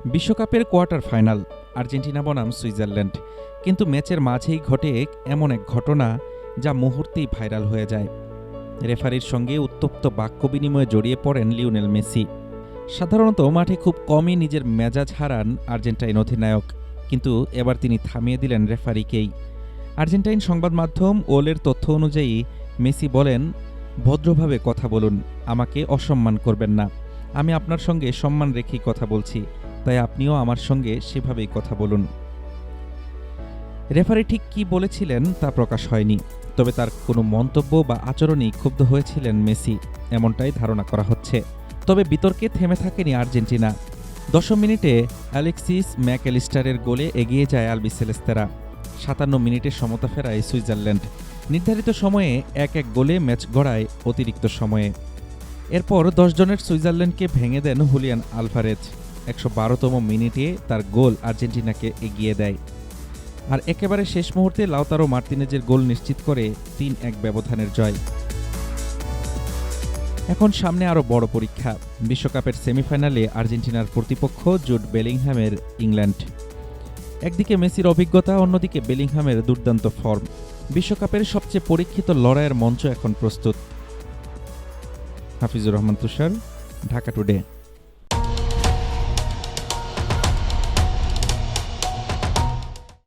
বিশ্বকাপের quarter final, Argentina বনাম Switzerland. কিন্তু ম্যাচের মাঝেই ঘটে এমন এক ঘটনা যা মুহূর্তেই ভাইরাল হয়ে যায়। রেফারির সঙ্গে উত্তপ্ত বাক্য বিনিময়ে জড়িয়ে পড়েন লিওনেল মেসি। সাধারণত মাঠে খুব কমই নিজের মেজাজ হারান আর্জেন্টাইন অধিনায়ক, কিন্তু এবার তিনি থামিয়ে দিলেন রেফারিকেই। আর্জেন্টাইন সংবাদ মাধ্যম ওলের তথ্য অনুযায়ী মেসি বলেন, ভদ্রভাবে কথা বলুন, আমাকে অসম্মান করবেন না। আমি আপনার সঙ্গে সম্মান রেখেই কথা বলছি, তাই আপনিও আমার সঙ্গে সেভাবেই কথা বলুন। রেফারি ঠিক কী বলেছিলেন তা প্রকাশ হয়নি, তবে তার কোনো মন্তব্য বা আচরণেই ক্ষুব্ধ হয়েছিলেন মেসি, এমনটাই ধারণা করা হচ্ছে। তবে বিতর্কে থেমে থাকেনি আর্জেন্টিনা। ১০ মিনিটে অ্যালেক্সিস ম্যাকঅ্যালিস্টারের গোলে এগিয়ে যায় আলবিসেলেস্তেরা। ৫৭ মিনিটে সমতা ফেরায় সুইজারল্যান্ড। নির্ধারিত সময়ে ১-১ গোলে ম্যাচ গড়ায় অতিরিক্ত সময়ে। এরপর ১০ জনের সুইজারল্যান্ডকে ভেঙে দেন হুলিয়ান আলভারেজ। ১১২তম মিনিটে তার গোল আর্জেন্টিনাকে এগিয়ে দেয়। আর একেবারে শেষ মুহূর্তে লাউতারো মার্তিনেজের গোল নিশ্চিত করে ৩-১ ব্যবধানের জয়। এখন সামনে আরও বড় পরীক্ষা। বিশ্বকাপের সেমিফাইনালে আর্জেন্টিনার প্রতিপক্ষ জুড বেলিংহ্যামের ইংল্যান্ড। একদিকে মেসির অভিজ্ঞতা, অন্যদিকে বেলিংহ্যামের দুর্দান্ত ফর্ম। বিশ্বকাপের সবচেয়ে পরীক্ষিত লড়াইয়ের মঞ্চ এখন প্রস্তুত। হাফিজুর রহমান তুষার, ঢাকা টুডে।